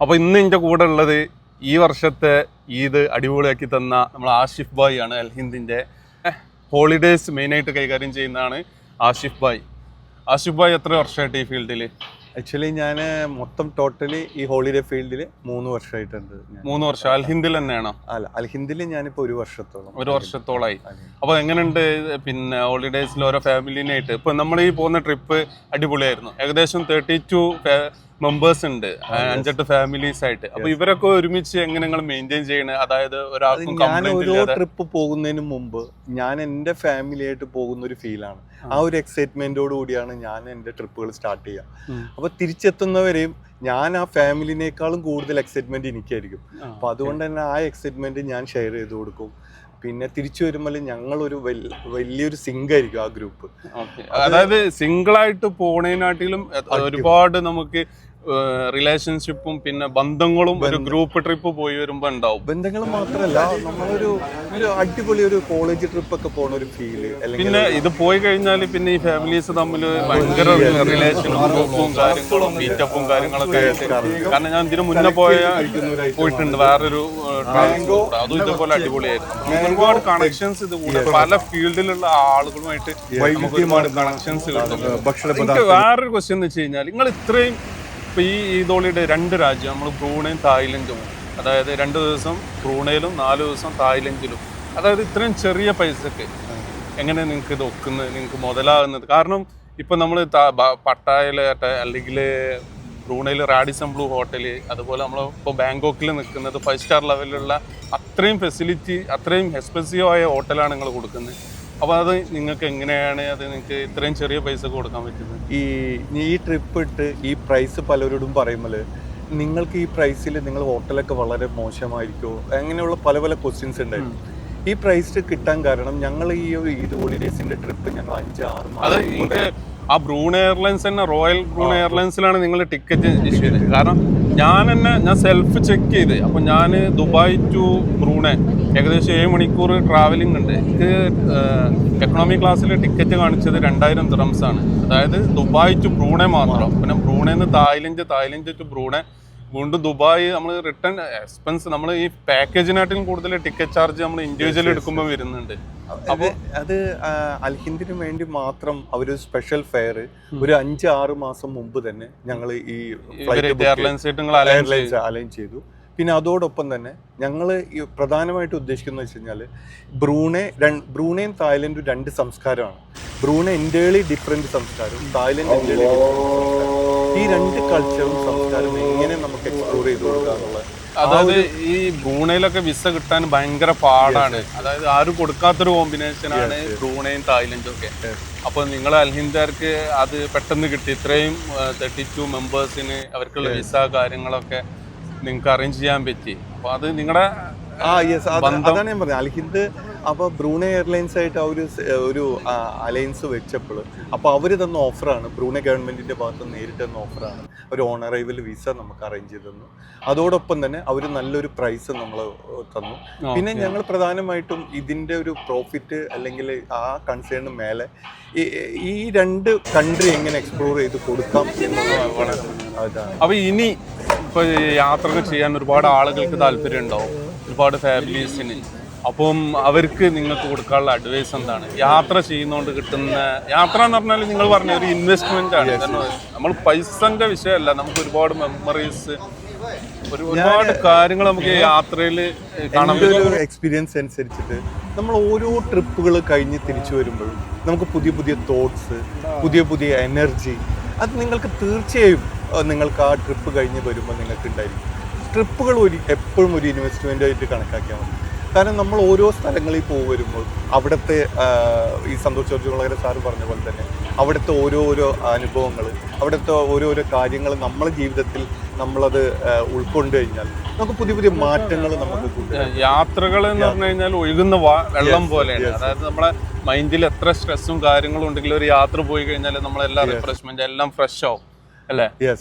അപ്പോൾ ഇന്ന് എൻ്റെ കൂടെ ഉള്ളത് ഈ വർഷത്തെ ഈദ് അടിപൊളിയാക്കി തന്ന നമ്മൾ ആഷിഫ് ഭായ് ആണ്. അൽ ഹിന്ദിൻ്റെ ഹോളിഡേയ്സ് മെയിനായിട്ട് കൈകാര്യം ചെയ്യുന്നതാണ് ആഷിഫ് ഭായ്. ആഷിഫ് ഭായ് എത്ര വർഷമായിട്ട് ഈ ഫീൽഡിൽ? ആക്ച്വലി ഞാൻ മൊത്തം ടോട്ടലി ഈ ഹോളിഡേ ഫീൽഡിൽ 3 വർഷമായിട്ടുണ്ട്. 3 വർഷം അൽ ഹിന്ദിൽ തന്നെയാണോ? അല്ല, അൽ ഹിന്ദിൽ ഞാനിപ്പോൾ 1 വർഷത്തോളമായി. അപ്പോൾ എങ്ങനെയുണ്ട് പിന്നെ ഹോളിഡേയ്സിൽ ഓരോ ഫാമിലിനായിട്ട്? ഇപ്പം നമ്മൾ ഈ പോകുന്ന ട്രിപ്പ് അടിപൊളിയായിരുന്നു. ഏകദേശം 32 മെമ്പേഴ്സ് ഉണ്ട്, 5-8 ഫാമിലീസ് ആയിട്ട്. അപ്പൊ ഇവരൊക്കെ ഒരുമിച്ച് എങ്ങനെ നിങ്ങൾ മെയിൻറ്റെയിൻ ചെയ്യണേ? അതായത് ഞാൻ ഓരോ ട്രിപ്പ് പോകുന്നതിന് മുമ്പ് ഞാൻ എൻ്റെ ഫാമിലി ആയിട്ട് പോകുന്ന ഒരു ഫീലാണ്. ആ ഒരു എക്സൈറ്റ്മെന്റോട് കൂടിയാണ് ഞാൻ എൻ്റെ ട്രിപ്പുകൾ സ്റ്റാർട്ട് ചെയ്യുക. അപ്പൊ തിരിച്ചെത്തുന്നവരെയും ഞാൻ ആ ഫാമിലിനേക്കാളും കൂടുതൽ എക്സൈറ്റ്മെന്റ് എനിക്കായിരിക്കും. അപ്പൊ അതുകൊണ്ട് തന്നെ ആ എക്സൈറ്റ്മെന്റ് ഞാൻ ഷെയർ ചെയ്ത് കൊടുക്കും. പിന്നെ തിരിച്ചു വരുമ്പോൾ ഞങ്ങളൊരു വലിയൊരു സിങ്ക് ആയിരിക്കും ആ ഗ്രൂപ്പ്. അതായത് സിംഗിൾ ആയിട്ട് പോണേനാട്ടിലും ഒരുപാട് നമുക്ക് റിലേഷൻഷിപ്പും പിന്നെ ബന്ധങ്ങളും ഒരു ഗ്രൂപ്പ് ട്രിപ്പ് പോയി വരുമ്പോ ഉണ്ടാവും. ബന്ധങ്ങൾ മാത്രമല്ല, നമ്മളൊരു അടിപൊളി ഒരു കോളേജ് ട്രിപ്പ് ഒക്കെ പോണ ഒരു ഫീല്. പിന്നെ ഇത് പോയി കഴിഞ്ഞാൽ പിന്നെ ഈ ഫാമിലീസ് തമ്മിൽ ഭയങ്കര റിലേഷനും ഗ്രൂപ്പും കാര്യങ്ങളും മീറ്റപ്പും കാര്യങ്ങളൊക്കെ ആയിട്ട്. കാരണം ഞാൻ ഇതിന് മുന്നേ പോയിട്ടുണ്ട് വേറൊരു ട്രാൻസ്പോർട്ട്, അതും ഇതുപോലെ അടിപൊളിയായിരുന്നു. ഒരുപാട് കണക്ഷൻസ് ഇത് കൂടെ പല ഫീൽഡിലുള്ള ആളുകളുമായിട്ട് ഒരുപാട് കണക്ഷൻസ് കിട്ടും. എനിക്ക് വേറൊരു ക്വസ്റ്റ്യൻ എന്ന് വെച്ച് കഴിഞ്ഞാൽ, നിങ്ങൾ ഇത്രയും ഇപ്പോൾ ഈ ഈദോളിയുടെ 2 രാജ്യം നമ്മൾ ബ്രൂണയും തായ്ലൻഡും, അതായത് 2 ദിവസം ബ്രൂണയിലും 4 ദിവസം തായ്ലൻഡിലും, അതായത് ഇത്രയും ചെറിയ പൈസക്ക് എങ്ങനെ നിങ്ങൾക്ക് ഇത് ഒക്കുന്നത്, നിങ്ങൾക്ക് മുതലാകുന്നത്? കാരണം ഇപ്പം നമ്മൾ പട്ടായയിലാട്ടെ അല്ലെങ്കിൽ ബ്രൂണയിൽ റാഡിസൺ ബ്ലൂ ഹോട്ടല്, അതുപോലെ നമ്മൾ ഇപ്പോൾ ബാങ്കോക്കിൽ നിൽക്കുന്നത് 5 സ്റ്റാർ ലെവലിലുള്ള അത്രയും ഫെസിലിറ്റി, അത്രയും എക്സ്പെൻസീവ് ആയ ഹോട്ടലാണ് നിങ്ങൾ കൊടുക്കുന്നത്. അപ്പോൾ അത് നിങ്ങൾക്ക് എങ്ങനെയാണ് അത് നിങ്ങൾക്ക് ഇത്രയും ചെറിയ പൈസ കൊടുക്കാൻ പറ്റുന്നത്? ഈ ട്രിപ്പ് ഇട്ട് ഈ പ്രൈസ് പലരോടും പറയുമ്പോൾ നിങ്ങൾക്ക് ഈ പ്രൈസിൽ നിങ്ങൾ ഹോട്ടലൊക്കെ വളരെ മോശമായിരിക്കുമോ, അങ്ങനെയുള്ള പല പല ക്വസ്റ്റ്യൻസ് ഉണ്ടായിരുന്നു. ഈ പ്രൈസ് കിട്ടാൻ കാരണം ഞങ്ങൾ ഈ ഒരു ഈദ് ഹോളിഡേയ്സിന്റെ ട്രിപ്പ് ഞങ്ങൾ 5-6 മാസം ആ ബ്രൂൺ എയർലൈൻസ് തന്നെ, റോയൽ ബ്രൂൺ എയർലൈൻസിലാണ് നിങ്ങൾ ടിക്കറ്റ് ഇഷ്യൂ ചെയ്തത്. കാരണം ഞാൻ സെൽഫ് ചെക്ക് ചെയ്ത്, അപ്പോൾ ഞാൻ ദുബായ് ടു ബ്രൂണെ ഏകദേശം 7 മണിക്കൂർ ട്രാവലിംഗ് ഉണ്ട്. എനിക്ക് എക്കണോമി ക്ലാസ്സിൽ ടിക്കറ്റ് കാണിച്ചത് 2000 ദിറംസ് ആണ്. അതായത് ദുബായ് ടു ബ്രൂണെ മാത്രം. പിന്നെ ബ്രൂണേന്ന് തായ്ലൻഡ് ടു ബ്രൂണെ, വീണ്ടും ദുബായ്. നമ്മൾ റിട്ടേൺ എക്സ്പെൻസ് നമ്മൾ ഈ പാക്കേജിനായിട്ടും കൂടുതൽ ടിക്കറ്റ് ചാർജ് നമ്മൾ ഇൻഡിവിജ്വൽ എടുക്കുമ്പോൾ വരുന്നുണ്ട്. അപ്പോൾ അത് അൽ ഹിന്ദിന് വേണ്ടി മാത്രം അവര് സ്പെഷ്യൽ ഫെയർ ഒരു 5-6 മാസം മുമ്പ് തന്നെ ഞങ്ങൾ ഈ എയർലൈൻസ് അലൈൻ ചെയ്തു. പിന്നെ അതോടൊപ്പം തന്നെ ഞങ്ങൾ പ്രധാനമായിട്ട് ഉദ്ദേശിക്കുന്നത് വെച്ച് കഴിഞ്ഞാൽ ബ്രൂണയും തായ്ലൻഡും 2 സംസ്കാരമാണ്. ബ്രൂണെ എൻ്റേർലി ഡിഫറെന്റ് സംസ്കാരവും തായ്ലൻഡ് എൻ്റേർലി ഈ 2 കൾച്ചറും സംസ്കാരവും എങ്ങനെ നമുക്ക് എക്സ്പ്ലോർ ചെയ്ത് കൊടുക്കുക എന്നുള്ളത്. അതായത് ഈ ബ്രൂണയിലൊക്കെ വിസ കിട്ടാൻ ഭയങ്കര പാടാണ്. അതായത് ആരും കൊടുക്കാത്തൊരു കോമ്പിനേഷനാണ് ബ്രൂണയും തായ്ലൻഡും ഒക്കെ. അപ്പോൾ നിങ്ങൾ അൽ ഹിന്ദുകാർക്ക് അത് പെട്ടെന്ന് കിട്ടി. ഇത്രയും 32 മെമ്പേഴ്സിന് അവർക്കുള്ള വിസ കാര്യങ്ങളൊക്കെ നിങ്ങൾക്ക് അറേഞ്ച് ചെയ്യാൻ പറ്റി. അപ്പോൾ അത് നിങ്ങളുടെ അതാണ് ഞാൻ പറഞ്ഞത്. അൽ ഹിന്ദ് അപ്പോൾ ബ്രൂണെ എയർലൈൻസ് ആയിട്ട് ഒരു അലയൻസ് വെച്ചപ്പോൾ അപ്പോൾ അവർ തന്ന ഓഫറാണ്, ബ്രൂണെ ഗവൺമെന്റിന്റെ ഭാഗത്ത് നേരിട്ട് തന്ന ഓഫറാണ്. ഒരു ഓൺ അറൈവൽ വിസ നമുക്ക് അറേഞ്ച് ചെയ്ത് തന്നു. അതോടൊപ്പം തന്നെ അവർ നല്ലൊരു പ്രൈസ് നമ്മൾ തന്നു. പിന്നെ ഞങ്ങൾ പ്രധാനമായിട്ടും ഇതിന്റെ ഒരു പ്രോഫിറ്റ് അല്ലെങ്കിൽ ആ കൺസേണിന് മേലെ ഈ 2 കൺട്രി എങ്ങനെ എക്സ്പ്ലോർ ചെയ്ത് കൊടുക്കാം എന്നുള്ളത്. അപ്പോൾ ഇനി ഇപ്പോൾ യാത്രകൾ ചെയ്യാൻ ഒരുപാട് ആളുകൾക്ക് താല്പര്യം ഉണ്ടാവും, ഒരുപാട് ഫാമിലീസിന്. അപ്പം അവർക്ക് നിങ്ങൾക്ക് കൊടുക്കാനുള്ള അഡ്വൈസ് എന്താണ്? യാത്ര ചെയ്യുന്നതുകൊണ്ട് കിട്ടുന്ന, യാത്ര എന്ന് പറഞ്ഞാൽ നിങ്ങൾ പറഞ്ഞ ഒരു ഇൻവെസ്റ്റ്മെന്റ് ആണ്. നമ്മൾ പൈസന്റെ വിഷയമല്ല, നമുക്ക് ഒരുപാട് മെമ്മറീസ്, ഒരുപാട് കാര്യങ്ങൾ നമുക്ക് യാത്രയിൽ കാണാൻ പറ്റും. എക്സ്പീരിയൻസ് അനുസരിച്ചിട്ട് നമ്മൾ ഓരോ ട്രിപ്പുകൾ കഴിഞ്ഞ് തിരിച്ചു വരുമ്പോഴും നമുക്ക് പുതിയ പുതിയ തോട്ട്സ്, പുതിയ എനർജി, അത് നിങ്ങൾക്ക് തീർച്ചയായും നിങ്ങൾക്ക് ആ ട്രിപ്പ് കഴിഞ്ഞ് വരുമ്പോൾ നിങ്ങൾക്ക് ഉണ്ടായിരിക്കും. ട്രിപ്പുകൾ എപ്പോഴും ഒരു ഇൻവെസ്റ്റ്മെൻ്റ് ആയിട്ട് കണക്കാക്കിയാൽ മതി. കാരണം നമ്മൾ ഓരോ സ്ഥലങ്ങളിൽ വരുമ്പോൾ അവിടുത്തെ ഈ സന്തോഷ് ജോർജ് സാറ് പറഞ്ഞ പോലെ തന്നെ അവിടുത്തെ ഓരോരോ അനുഭവങ്ങൾ, അവിടുത്തെ ഓരോരോ കാര്യങ്ങൾ നമ്മുടെ ജീവിതത്തിൽ നമ്മളത് ഉൾക്കൊണ്ട് കഴിഞ്ഞാൽ നമുക്ക് പുതിയ മാറ്റങ്ങൾ നമുക്ക് യാത്രകൾ എന്ന് പറഞ്ഞു കഴിഞ്ഞാൽ ഒഴുകുന്ന വെള്ളം പോലെയാണ്. അതായത് നമ്മളെ മൈൻഡിൽ എത്ര സ്ട്രെസ്സും കാര്യങ്ങളും ഉണ്ടെങ്കിലും ഒരു യാത്ര പോയി കഴിഞ്ഞാൽ നമ്മളെല്ലാം റിഫ്രഷ്മെന്റ് എല്ലാം ഫ്രഷ് ആവും അല്ലേ?